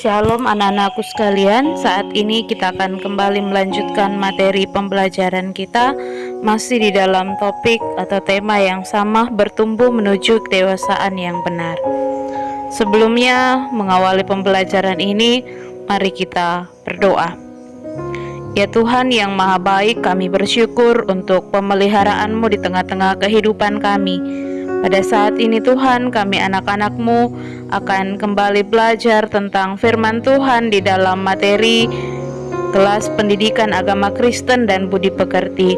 Shalom anak-anakku sekalian, saat ini kita akan kembali melanjutkan materi pembelajaran kita masih di dalam topik atau tema yang sama, bertumbuh menuju kedewasaan yang benar. Sebelumnya mengawali pembelajaran ini, mari kita berdoa. Ya Tuhan yang maha baik, kami bersyukur untuk pemeliharaan-Mu di tengah-tengah kehidupan kami. Pada saat ini Tuhan, kami anak-anak-Mu akan kembali belajar tentang firman Tuhan di dalam materi kelas pendidikan agama Kristen dan budi pekerti.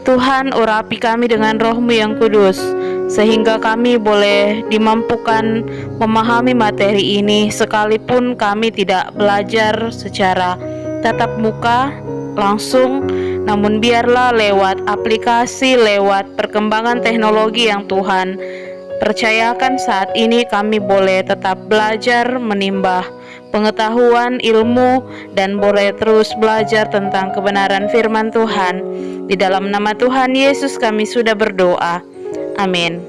Tuhan, urapi kami dengan Roh-Mu yang kudus, sehingga kami boleh dimampukan memahami materi ini, sekalipun kami tidak belajar secara tatap muka langsung, namun biarlah lewat aplikasi, lewat perkembangan teknologi yang Tuhan percayakan saat ini, kami boleh tetap belajar, menimba pengetahuan, ilmu, dan boleh terus belajar tentang kebenaran firman Tuhan. Di dalam nama Tuhan Yesus kami sudah berdoa. Amin.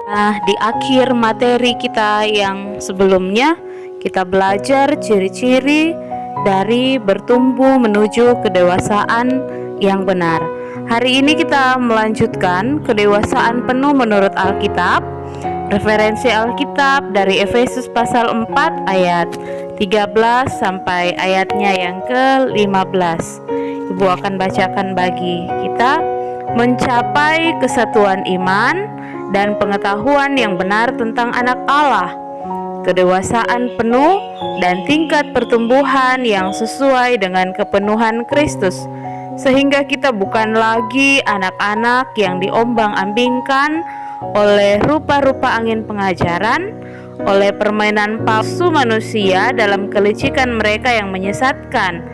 Nah, di akhir materi kita yang sebelumnya, kita belajar ciri-ciri dari bertumbuh menuju kedewasaan yang benar. Hari ini kita melanjutkan kedewasaan penuh menurut Alkitab. Referensi Alkitab dari Efesus pasal 4 ayat 13 sampai ayatnya yang ke-15. Ibu akan bacakan bagi kita. Mencapai kesatuan iman dan pengetahuan yang benar tentang anak Allah, kedewasaan penuh dan tingkat pertumbuhan yang sesuai dengan kepenuhan Kristus, sehingga kita bukan lagi anak-anak yang diombang-ambingkan oleh rupa-rupa angin pengajaran, oleh permainan palsu manusia dalam kelicikan mereka yang menyesatkan,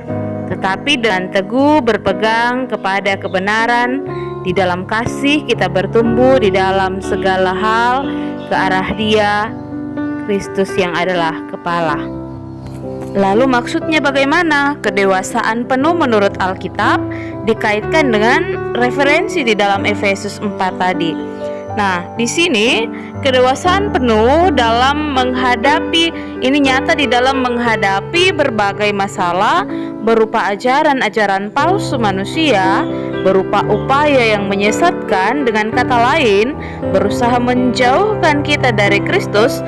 tetapi dengan teguh berpegang kepada kebenaran. Di dalam kasih kita bertumbuh di dalam segala hal ke arah Dia, Kristus yang adalah kepala. Lalu maksudnya bagaimana? Kedewasaan penuh menurut Alkitab dikaitkan dengan referensi di dalam Efesus 4 tadi. Nah, di sini kedewasaan penuh dalam menghadapi, ini nyata di dalam menghadapi berbagai masalah berupa ajaran-ajaran palsu manusia, berupa upaya yang menyesatkan, dengan kata lain berusaha menjauhkan kita dari Kristus.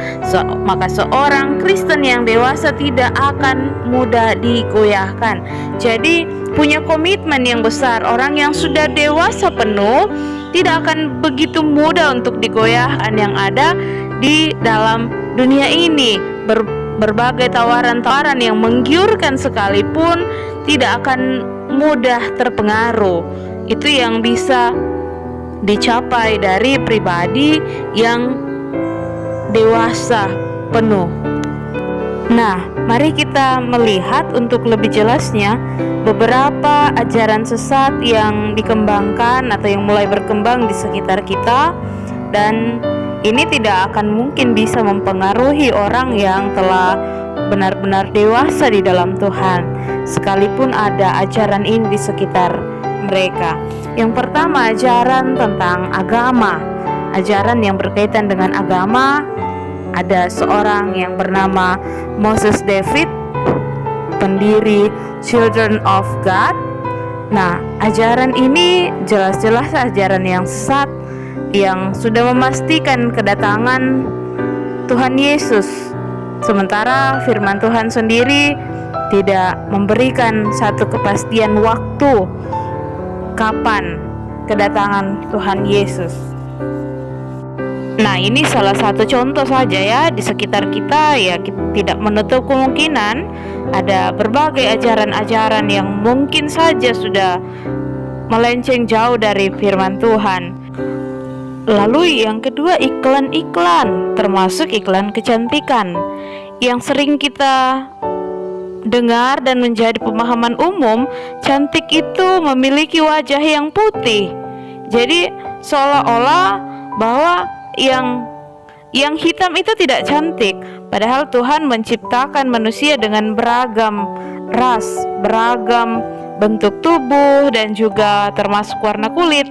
Maka seorang Kristen yang dewasa tidak akan mudah digoyahkan. Jadi punya komitmen yang besar. Orang yang sudah dewasa penuh tidak akan begitu mudah untuk digoyahkan yang ada di dalam dunia ini. Berbagai tawaran-tawaran yang menggiurkan sekalipun tidak akan mudah terpengaruh. Itu yang bisa dicapai dari pribadi yang dewasa penuh. Nah, mari kita melihat untuk lebih jelasnya beberapa ajaran sesat yang dikembangkan atau yang mulai berkembang di sekitar kita, dan ini tidak akan mungkin bisa mempengaruhi orang yang telah benar-benar dewasa di dalam Tuhan, sekalipun ada ajaran ini di sekitar mereka. Yang pertama, ajaran tentang agama, ajaran yang berkaitan dengan agama. Ada seorang yang bernama Moses David, pendiri Children of God. Nah, ajaran ini jelas-jelas ajaran yang sesat, yang sudah memastikan kedatangan Tuhan Yesus, sementara firman Tuhan sendiri tidak memberikan satu kepastian waktu kapan kedatangan Tuhan Yesus. Nah, ini salah satu contoh saja ya, di sekitar kita ya, kita tidak menutup kemungkinan ada berbagai ajaran-ajaran yang mungkin saja sudah melenceng jauh dari firman Tuhan. Lalu yang kedua, iklan-iklan, termasuk iklan kecantikan yang sering kita dengar dan menjadi pemahaman umum. Cantik itu memiliki wajah yang putih. Jadi seolah-olah bahwa yang hitam itu tidak cantik, padahal Tuhan menciptakan manusia dengan beragam ras, beragam bentuk tubuh, dan juga termasuk warna kulit.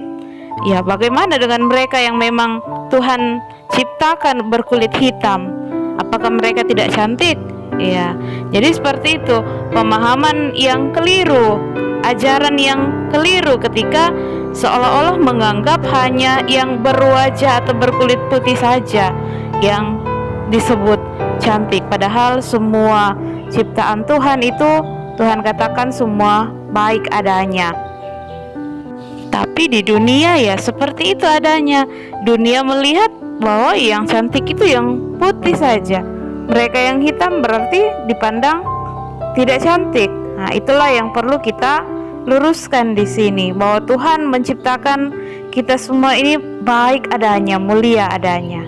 Ya, bagaimana dengan mereka yang memang Tuhan ciptakan berkulit hitam? Apakah mereka tidak cantik? Ya, jadi seperti itu pemahaman yang keliru, ajaran yang keliru ketika seolah-olah menganggap hanya yang berwajah atau berkulit putih saja yang disebut cantik. Padahal semua ciptaan Tuhan itu Tuhan katakan semua baik adanya. Tapi di dunia ya seperti itu adanya. Dunia melihat bahwa yang cantik itu yang putih saja. Mereka yang hitam berarti dipandang tidak cantik. Nah, itulah yang perlu kita luruskan di sini, bahwa Tuhan menciptakan kita semua ini baik adanya, mulia adanya.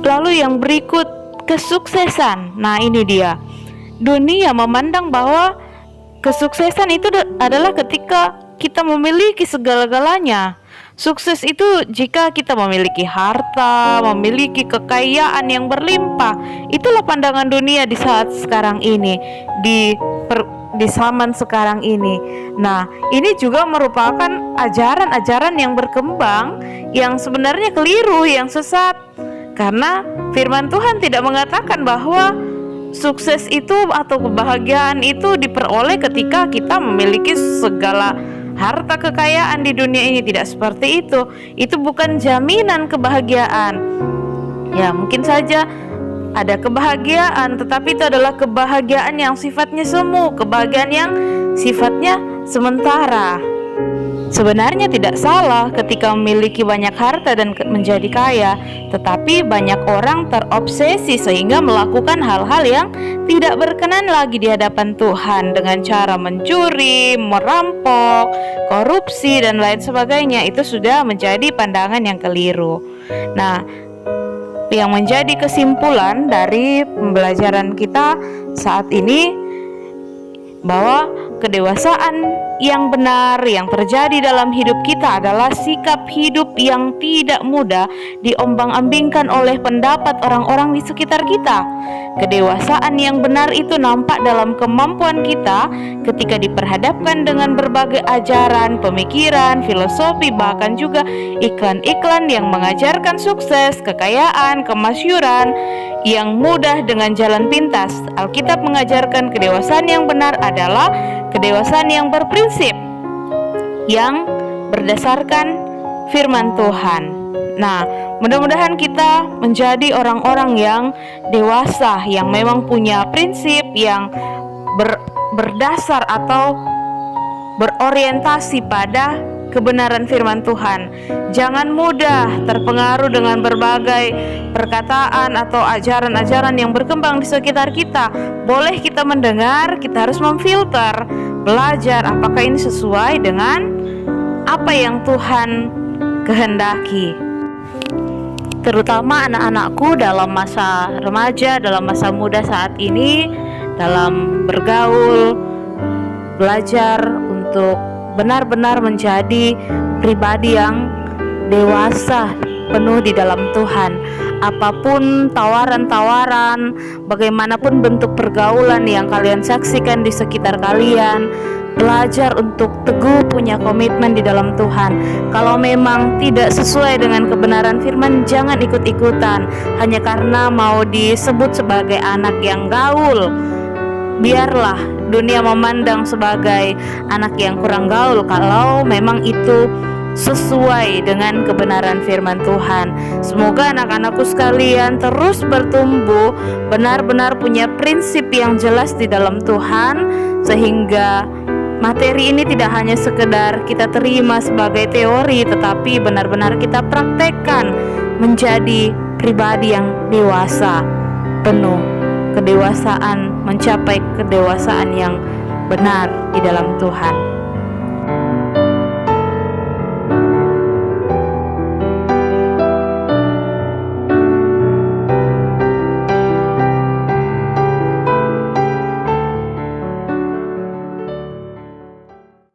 Lalu yang berikut, kesuksesan. Nah, ini dia. Dunia memandang bahwa kesuksesan itu adalah ketika kita memiliki segala-galanya. Sukses itu jika kita memiliki harta, memiliki kekayaan yang berlimpah. Itulah pandangan dunia di saat sekarang ini, di zaman sekarang ini. Nah, ini juga merupakan ajaran-ajaran yang berkembang, yang sebenarnya keliru, yang sesat. Karena firman Tuhan tidak mengatakan bahwa sukses itu atau kebahagiaan itu diperoleh ketika kita memiliki segala harta kekayaan di dunia ini. Tidak seperti itu. Itu bukan jaminan kebahagiaan. Ya, mungkin saja ada kebahagiaan, tetapi itu adalah kebahagiaan yang sifatnya semu, kebahagiaan yang sifatnya sementara. Sebenarnya tidak salah ketika memiliki banyak harta dan menjadi kaya, tetapi banyak orang terobsesi sehingga melakukan hal-hal yang tidak berkenan lagi di hadapan Tuhan dengan cara mencuri, merampok, korupsi, dan lain sebagainya. Itu sudah menjadi pandangan yang keliru. Nah, yang menjadi kesimpulan dari pembelajaran kita saat ini, bahwa kedewasaan yang benar yang terjadi dalam hidup kita adalah sikap hidup yang tidak mudah diombang-ambingkan oleh pendapat orang-orang di sekitar kita. Kedewasaan yang benar itu nampak dalam kemampuan kita ketika diperhadapkan dengan berbagai ajaran, pemikiran, filosofi, bahkan juga iklan-iklan yang mengajarkan sukses, kekayaan, kemasyhuran yang mudah dengan jalan pintas. Alkitab mengajarkan kedewasaan yang benar adalah kedewasaan yang berprinsip, yang berdasarkan firman Tuhan. Nah, mudah-mudahan kita menjadi orang-orang yang dewasa, yang memang punya prinsip, yang berdasar atau berorientasi pada kebenaran firman Tuhan. Jangan mudah terpengaruh dengan berbagai perkataan atau ajaran-ajaran yang berkembang di sekitar kita. Boleh kita mendengar, kita harus memfilter, belajar apakah ini sesuai dengan apa yang Tuhan kehendaki. Terutama anak-anakku dalam masa remaja, dalam masa muda saat ini, dalam bergaul, belajar untuk benar-benar menjadi pribadi yang dewasa, penuh di dalam Tuhan. Apapun tawaran-tawaran, bagaimanapun bentuk pergaulan yang kalian saksikan di sekitar kalian, belajar untuk teguh punya komitmen di dalam Tuhan. Kalau memang tidak sesuai dengan kebenaran firman, jangan ikut-ikutan hanya karena mau disebut sebagai anak yang gaul. Biarlah dunia memandang sebagai anak yang kurang gaul kalau memang itu sesuai dengan kebenaran firman Tuhan. Semoga anak-anakku sekalian terus bertumbuh, benar-benar punya prinsip yang jelas di dalam Tuhan, sehingga materi ini tidak hanya sekedar kita terima sebagai teori, tetapi benar-benar kita praktekkan menjadi pribadi yang dewasa, penuh kedewasaan, mencapai kedewasaan yang benar di dalam Tuhan.